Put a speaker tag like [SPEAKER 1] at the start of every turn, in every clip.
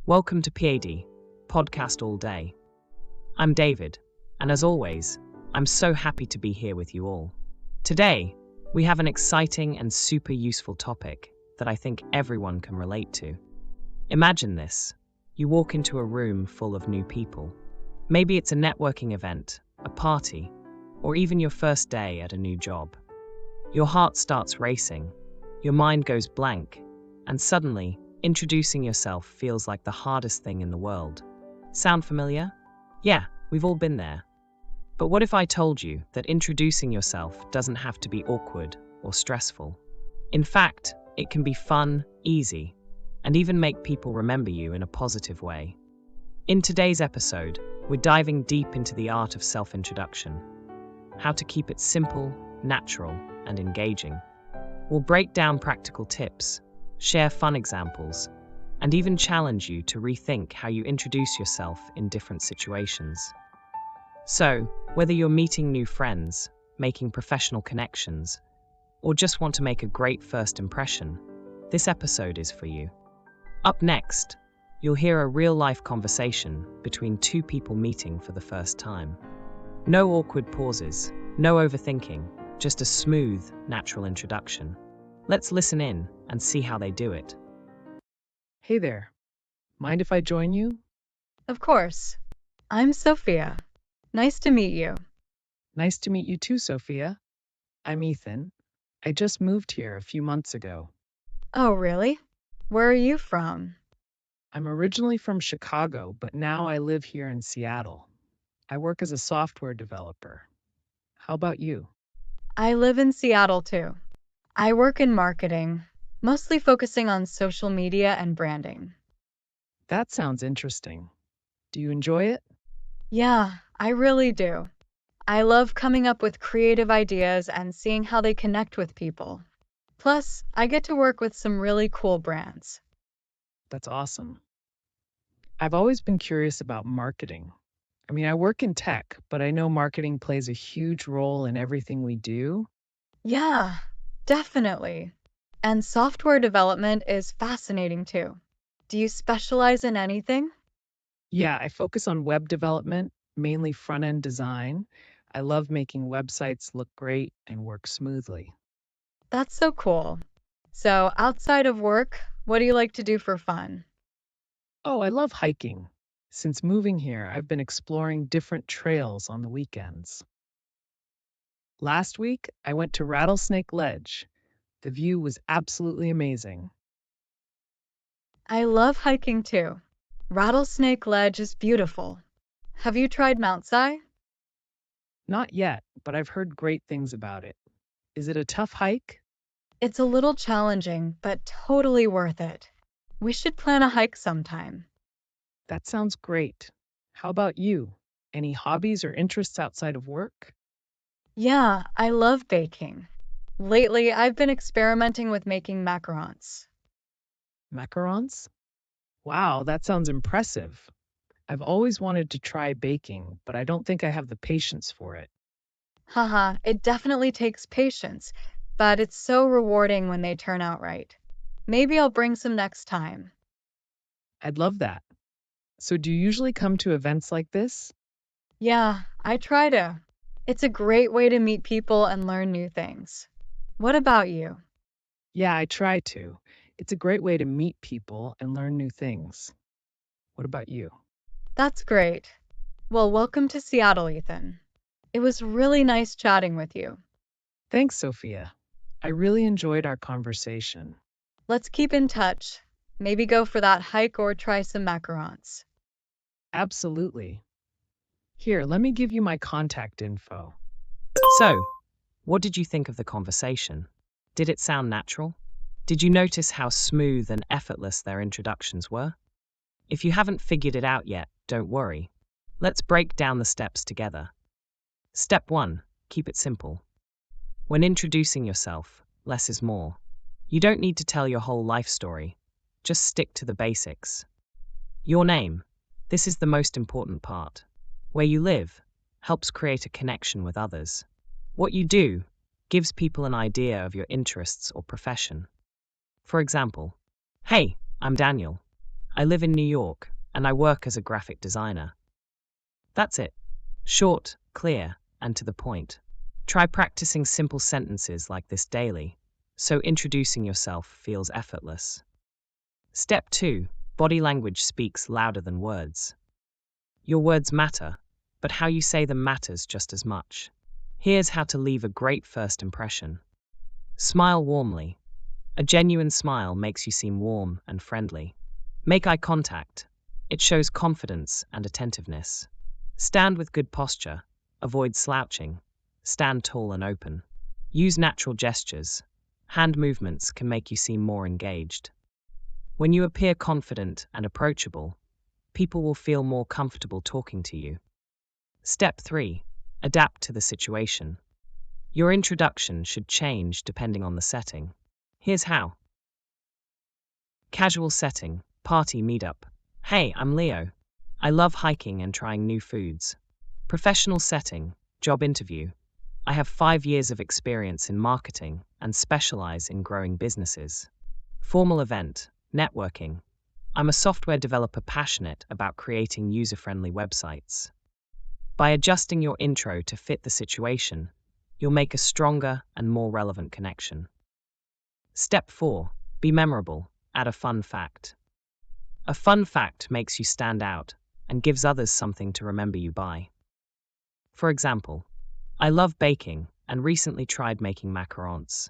[SPEAKER 1] Welcome to PAD, Podcast All Day. I'm David, and as always, I'm so happy to be here with you all. Today, we have an exciting and super useful topic that I think everyone can relate to. Imagine this. You walk into a room full of new people. Maybe it's a networking event, a party, or even your first day at a new job. Your heart starts racing, your mind goes blank, and suddenly, introducing yourself feels like the hardest thing in the world. Sound familiar? Yeah, we've all been there. But what if I told you that introducing yourself doesn't have to be awkward or stressful? In fact, it can be fun, easy, and even make people remember you in a positive way. In today's episode, we're diving deep into the art of self-introduction, how to keep it simple, natural, and engaging. We'll break down practical tips, share fun examples, and even challenge you to rethink how you introduce yourself in different situations. So, whether you're meeting new friends, making professional connections, or just want to make a great first impression, this episode is for you. Up next, you'll hear a real-life conversation between two people meeting for the first time. No awkward pauses, no overthinking, just a smooth, natural introduction. Let's listen in and see how they do it.
[SPEAKER 2] Hey there. Mind if I join you?
[SPEAKER 3] Of course. I'm Sophia. Nice to meet you.
[SPEAKER 2] Nice to meet you too, Sophia. I'm Ethan. I just moved here a few months ago.
[SPEAKER 3] Oh, really? Where are you from?
[SPEAKER 2] I'm originally from Chicago, but now I live here in Seattle. I work as a software developer. How about you?
[SPEAKER 3] I live in Seattle too. I work in marketing, mostly focusing on social media and branding.
[SPEAKER 2] That sounds interesting. Do you enjoy it?
[SPEAKER 3] Yeah, I really do. I love coming up with creative ideas and seeing how they connect with people. Plus, I get to work with some really cool brands.
[SPEAKER 2] That's awesome. I've always been curious about marketing. I work in tech, but I know marketing plays a huge role in everything we do.
[SPEAKER 3] Yeah, definitely. And software development is fascinating too. Do you specialize in anything?
[SPEAKER 2] Yeah, I focus on web development, mainly front-end design. I love making websites look great and work smoothly.
[SPEAKER 3] That's so cool. So, outside of work, what do you like to do for fun?
[SPEAKER 2] Oh, I love hiking. Since moving here, I've been exploring different trails on the weekends. Last week, I went to Rattlesnake Ledge. The view was absolutely amazing.
[SPEAKER 3] I love hiking too. Rattlesnake Ledge is beautiful. Have you tried Mount Si?
[SPEAKER 2] Not yet, but I've heard great things about it. Is it a tough hike?
[SPEAKER 3] It's a little challenging, but totally worth it. We should plan a hike sometime.
[SPEAKER 2] That sounds great. How about you? Any hobbies or interests outside of work?
[SPEAKER 3] Yeah, I love baking. Lately, I've been experimenting with making macarons.
[SPEAKER 2] Macarons? Wow, that sounds impressive. I've always wanted to try baking, but I don't think I have the patience for it.
[SPEAKER 3] Haha, it definitely takes patience, but it's so rewarding when they turn out right. Maybe I'll bring some next time.
[SPEAKER 2] I'd love that. So, do you usually come to events like this?
[SPEAKER 3] Yeah, I try to. It's a great way to meet people and learn new things. What about you?
[SPEAKER 2] Yeah, I try to. It's a great way to meet people and learn new things. What about you?
[SPEAKER 3] That's great. Well, welcome to Seattle, Ethan. It was really nice chatting with you.
[SPEAKER 2] Thanks, Sophia. I really enjoyed our conversation.
[SPEAKER 3] Let's keep in touch. Maybe go for that hike or try some macarons.
[SPEAKER 2] Absolutely. Here, let me give you my contact info.
[SPEAKER 1] So, what did you think of the conversation? Did it sound natural? Did you notice how smooth and effortless their introductions were? If you haven't figured it out yet, don't worry. Let's break down the steps together. Step 1. Keep it simple. When introducing yourself, less is more. You don't need to tell your whole life story. Just stick to the basics. Your name. This is the most important part. Where you live helps create a connection with others. What you do gives people an idea of your interests or profession. For example, hey, I'm Daniel. I live in New York, and I work as a graphic designer. That's it. Short, clear, and to the point. Try practicing simple sentences like this daily, so introducing yourself feels effortless. Step 2. Body language speaks louder than words. Your words matter, but how you say them matters just as much. Here's how to leave a great first impression. Smile warmly. A genuine smile makes you seem warm and friendly. Make eye contact. It shows confidence and attentiveness. Stand with good posture. Avoid slouching. Stand tall and open. Use natural gestures. Hand movements can make you seem more engaged. When you appear confident and approachable, people will feel more comfortable talking to you. Step 3. Adapt to the situation. Your introduction should change depending on the setting. Here's how. Casual setting, party meetup. Hey, I'm Leo. I love hiking and trying new foods. Professional setting, job interview. I have 5 years of experience in marketing and specialize in growing businesses. Formal event, networking. I'm a software developer passionate about creating user-friendly websites. By adjusting your intro to fit the situation, you'll make a stronger and more relevant connection. Step 4. Be memorable. Add a fun fact. A fun fact makes you stand out and gives others something to remember you by. For example, I love baking and recently tried making macarons.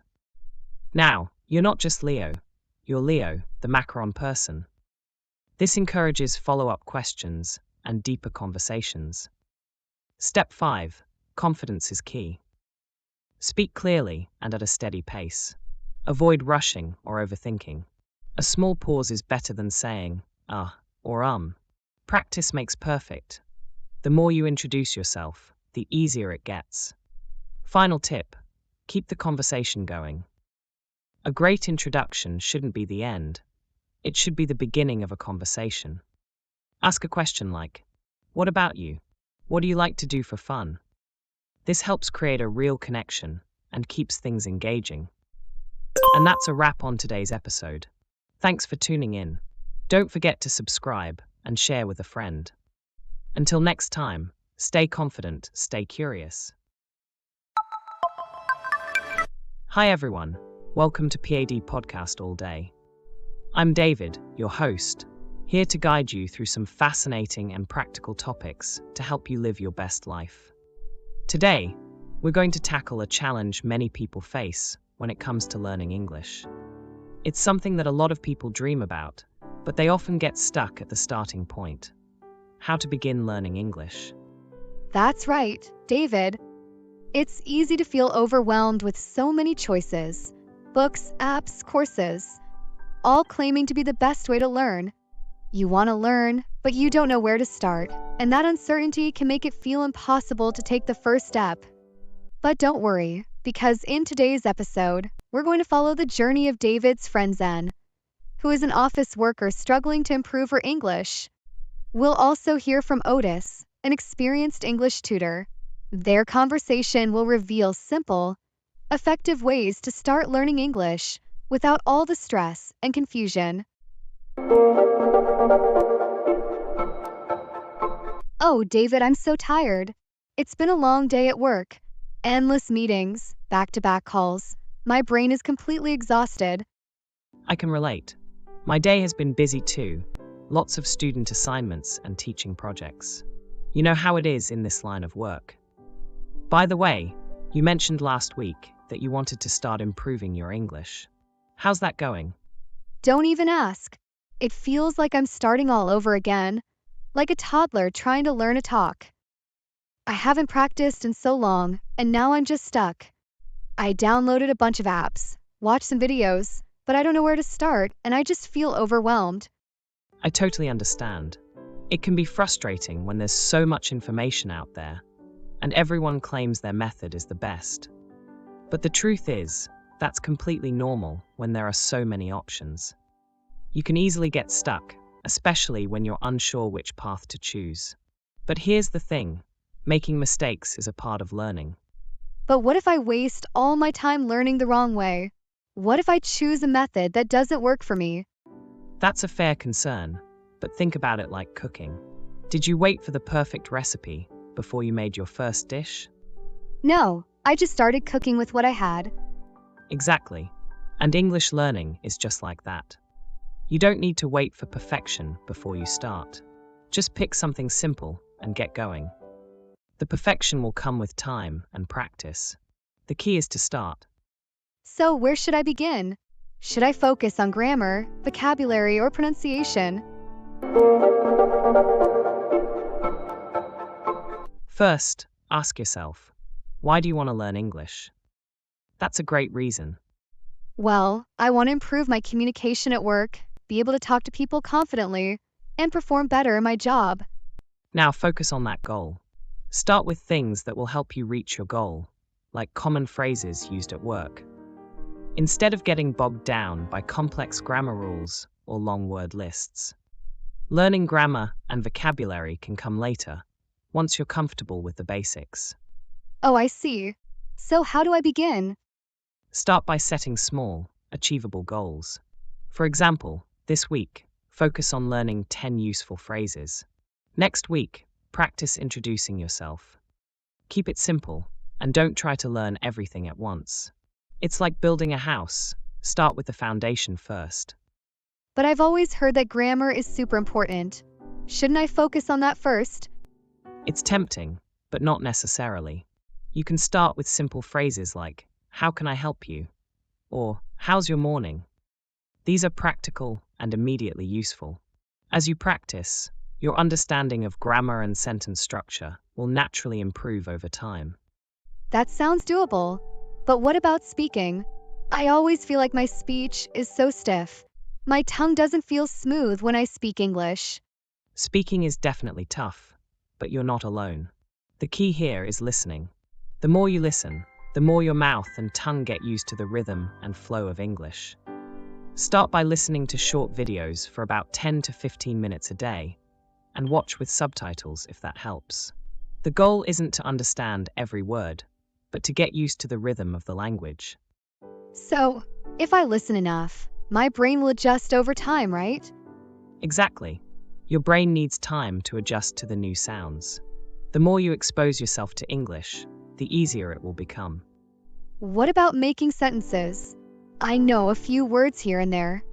[SPEAKER 1] Now, you're not just Leo, you're Leo, the macaron person. This encourages follow-up questions and deeper conversations. Step 5. Confidence is key. Speak clearly and at a steady pace. Avoid rushing or overthinking. A small pause is better than saying, or Practice makes perfect. The more you introduce yourself, the easier it gets. Final tip, keep the conversation going. A great introduction shouldn't be the end. It should be the beginning of a conversation. Ask a question like, what about you? What do you like to do for fun? This helps create a real connection and keeps things engaging. And that's a wrap on today's episode. Thanks for tuning in. Don't forget to subscribe and share with a friend. Until next time, stay confident, stay curious. Hi everyone, welcome to PAD Podcast All Day. I'm David, your host, here to guide you through some fascinating and practical topics to help you live your best life. Today, we're going to tackle a challenge many people face when it comes to learning English. It's something that a lot of people dream about, but they often get stuck at the starting point. How to begin learning English.
[SPEAKER 4] That's right, David. It's easy to feel overwhelmed with so many choices. Books, apps, courses, all claiming to be the best way to learn. You want to learn, but you don't know where to start, and that uncertainty can make it feel impossible to take the first step. But don't worry, because in today's episode, we're going to follow the journey of David's friend Zen, who is an office worker struggling to improve her English. We'll also hear from Otis, an experienced English tutor. Their conversation will reveal simple, effective ways to start learning English without all the stress and confusion. Oh, David, I'm so tired. It's been a long day at work. Endless meetings, back-to-back calls. My brain is completely exhausted.
[SPEAKER 1] I can relate. My day has been busy too. Lots of student assignments and teaching projects. You know how it is in this line of work. By the way, you mentioned last week that you wanted to start improving your English. How's that going?
[SPEAKER 4] Don't even ask. It feels like I'm starting all over again, like a toddler trying to learn to talk. I haven't practiced in so long, and now I'm just stuck. I downloaded a bunch of apps, watched some videos, but I don't know where to start, and I just feel overwhelmed.
[SPEAKER 1] I totally understand. It can be frustrating when there's so much information out there, and everyone claims their method is the best. But the truth is, that's completely normal when there are so many options. You can easily get stuck, especially when you're unsure which path to choose. But here's the thing, making mistakes is a part of learning.
[SPEAKER 4] But what if I waste all my time learning the wrong way? What if I choose a method that doesn't work for me?
[SPEAKER 1] That's a fair concern, but think about it like cooking. Did you wait for the perfect recipe before you made your first dish?
[SPEAKER 4] No, I just started cooking with what I had.
[SPEAKER 1] Exactly. And English learning is just like that. You don't need to wait for perfection before you start. Just pick something simple and get going. The perfection will come with time and practice. The key is to start.
[SPEAKER 4] So, where should I begin? Should I focus on grammar, vocabulary, or pronunciation?
[SPEAKER 1] First, ask yourself, why do you want to learn English? That's a great reason.
[SPEAKER 4] Well, I want to improve my communication at work, be able to talk to people confidently, and perform better in my job.
[SPEAKER 1] Now focus on that goal. Start with things that will help you reach your goal, like common phrases used at work. Instead of getting bogged down by complex grammar rules or long word lists. Learning grammar and vocabulary can come later, once you're comfortable with the basics.
[SPEAKER 4] Oh, I see. So, how do I begin?
[SPEAKER 1] Start by setting small, achievable goals. For example, this week, focus on learning 10 useful phrases. Next week, practice introducing yourself. Keep it simple, and don't try to learn everything at once. It's like building a house. Start with the foundation first.
[SPEAKER 4] But I've always heard that grammar is super important. Shouldn't I focus on that first?
[SPEAKER 1] It's tempting, but not necessarily. You can start with simple phrases like, "How can I help you?" or "How's your morning?" These are practical and immediately useful. As you practice, your understanding of grammar and sentence structure will naturally improve over time.
[SPEAKER 4] That sounds doable. But what about speaking? I always feel like my speech is so stiff. My tongue doesn't feel smooth when I speak English.
[SPEAKER 1] Speaking is definitely tough, but you're not alone. The key here is listening. The more you listen, the more your mouth and tongue get used to the rhythm and flow of English. Start by listening to short videos for about 10 to 15 minutes a day, and watch with subtitles if that helps. The goal isn't to understand every word, but to get used to the rhythm of the language.
[SPEAKER 4] So, if I listen enough, my brain will adjust over time, right?
[SPEAKER 1] Exactly. Your brain needs time to adjust to the new sounds. The more you expose yourself to English, the easier it will become.
[SPEAKER 4] What about making sentences? I know a few words here and there,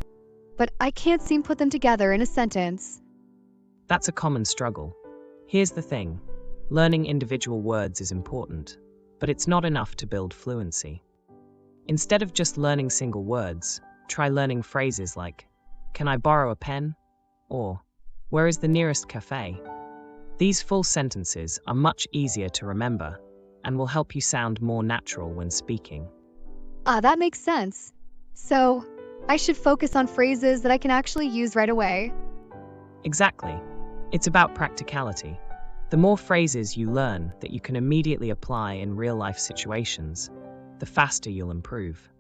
[SPEAKER 4] but I can't seem to put them together in a sentence.
[SPEAKER 1] That's a common struggle. Here's the thing. Learning individual words is important, but it's not enough to build fluency. Instead of just learning single words, try learning phrases like, "Can I borrow a pen?" or "Where is the nearest cafe?" These full sentences are much easier to remember and will help you sound more natural when speaking.
[SPEAKER 4] That makes sense. So, I should focus on phrases that I can actually use right away.
[SPEAKER 1] Exactly. It's about practicality. The more phrases you learn that you can immediately apply in real-life situations, the faster you'll improve.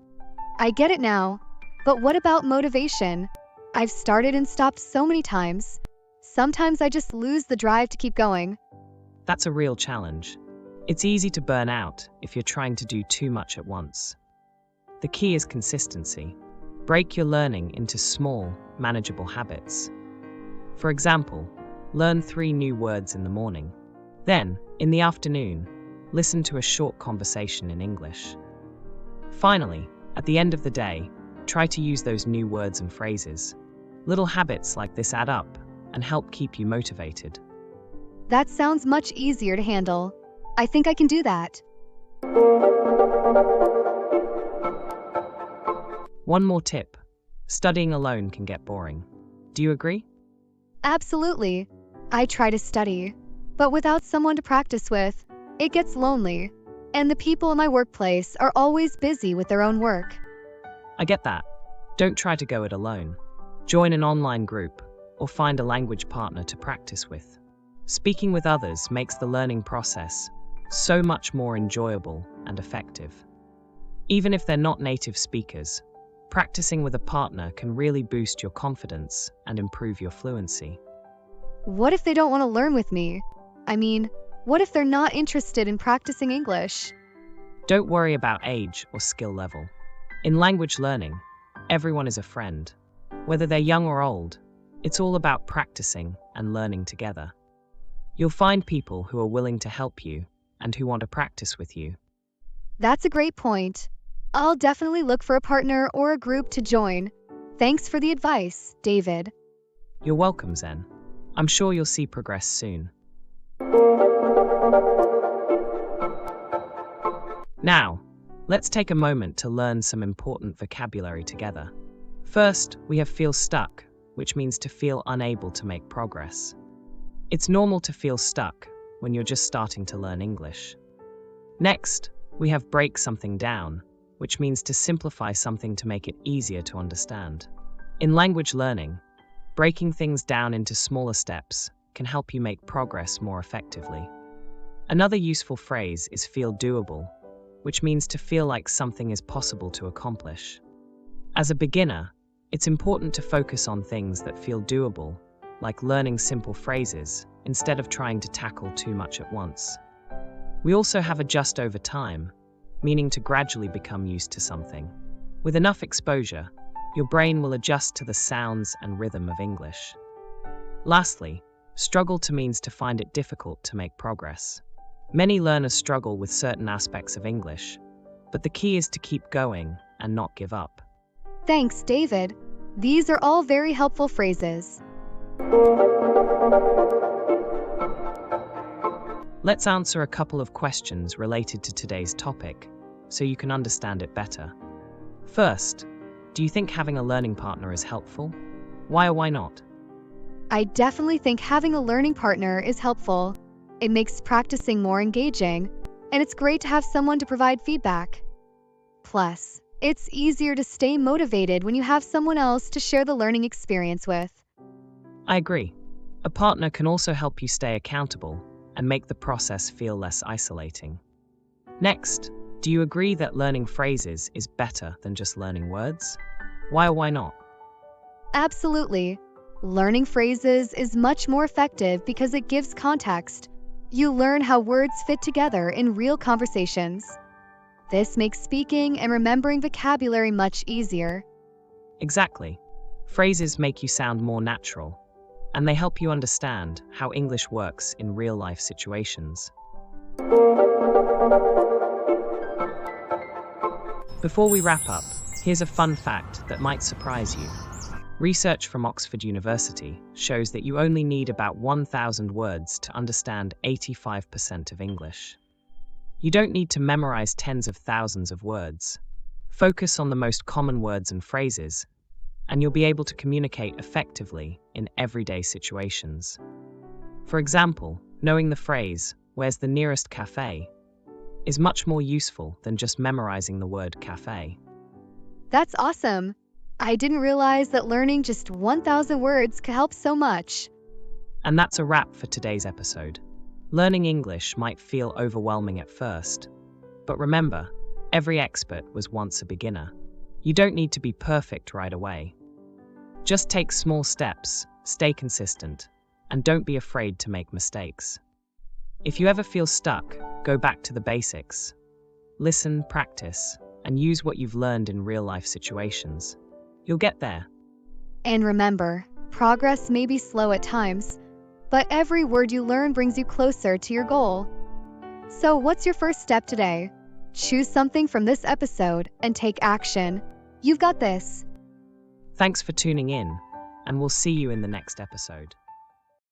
[SPEAKER 4] I get it now. But what about motivation? I've started and stopped so many times. Sometimes I just lose the drive to keep going.
[SPEAKER 1] That's a real challenge. It's easy to burn out if you're trying to do too much at once. The key is consistency. Break your learning into small, manageable habits. For example, learn 3 new words in the morning. Then, in the afternoon, listen to a short conversation in English. Finally, at the end of the day, try to use those new words and phrases. Little habits like this add up and help keep you motivated.
[SPEAKER 4] That sounds much easier to handle. I think I can do that.
[SPEAKER 1] One more tip. Studying alone can get boring. Do you agree?
[SPEAKER 4] Absolutely. I try to study, but without someone to practice with, it gets lonely. And the people in my workplace are always busy with their own work.
[SPEAKER 1] I get that. Don't try to go it alone. Join an online group or find a language partner to practice with. Speaking with others makes the learning process so much more enjoyable and effective. Even if they're not native speakers, practicing with a partner can really boost your confidence and improve your fluency.
[SPEAKER 4] What if they don't want to learn with me? I mean, what if they're not interested in practicing English?
[SPEAKER 1] Don't worry about age or skill level. In language learning, everyone is a friend. Whether they're young or old, It's all about practicing and learning together. You'll find people who are willing to help you and who want to practice with you.
[SPEAKER 4] That's a great point. I'll definitely look for a partner or a group to join. Thanks for the advice, David.
[SPEAKER 1] You're welcome, Zen. I'm sure you'll see progress soon. Now, let's take a moment to learn some important vocabulary together. First, we have feel stuck, which means to feel unable to make progress. It's normal to feel stuck when you're just starting to learn English. Next, we have break something down, which means to simplify something to make it easier to understand. In language learning, breaking things down into smaller steps can help you make progress more effectively. Another useful phrase is feel doable, which means to feel like something is possible to accomplish. As a beginner, it's important to focus on things that feel doable, like learning simple phrases, instead of trying to tackle too much at once. We also have adjust over time, meaning to gradually become used to something. With enough exposure, your brain will adjust to the sounds and rhythm of English. Lastly, struggle to means to find it difficult to make progress. Many learners struggle with certain aspects of English, but the key is to keep going and not give up.
[SPEAKER 4] Thanks, David. These are all very helpful phrases.
[SPEAKER 1] Let's answer a couple of questions related to today's topic, so you can understand it better. First, do you think having a learning partner is helpful? Why or why not?
[SPEAKER 4] I definitely think having a learning partner is helpful. It makes practicing more engaging, and it's great to have someone to provide feedback. Plus, it's easier to stay motivated when you have someone else to share the learning experience with.
[SPEAKER 1] I agree. A partner can also help you stay accountable and make the process feel less isolating. Next, do you agree that learning phrases is better than just learning words? Why or why not?
[SPEAKER 4] Absolutely. Learning phrases is much more effective because it gives context. You learn how words fit together in real conversations. This makes speaking and remembering vocabulary much easier.
[SPEAKER 1] Exactly. Phrases make you sound more natural, and they help you understand how English works in real-life situations. Before we wrap up, here's a fun fact that might surprise you. Research from Oxford University shows that you only need about 1,000 words to understand 85% of English. You don't need to memorize tens of thousands of words. Focus on the most common words and phrases, and you'll be able to communicate effectively in everyday situations. For example, knowing the phrase, "Where's the nearest cafe?" is much more useful than just memorizing the word cafe.
[SPEAKER 4] That's awesome. I didn't realize that learning just 1,000 words could help so much.
[SPEAKER 1] And that's a wrap for today's episode. Learning English might feel overwhelming at first, but remember, every expert was once a beginner. You don't need to be perfect right away. Just take small steps, stay consistent, and don't be afraid to make mistakes. If you ever feel stuck, go back to the basics. Listen, practice, and use what you've learned in real-life situations. You'll get there.
[SPEAKER 4] And remember, progress may be slow at times, but every word you learn brings you closer to your goal. So what's your first step today? Choose something from this episode and take action. You've got this.
[SPEAKER 1] Thanks for tuning in, and we'll see you in the next episode.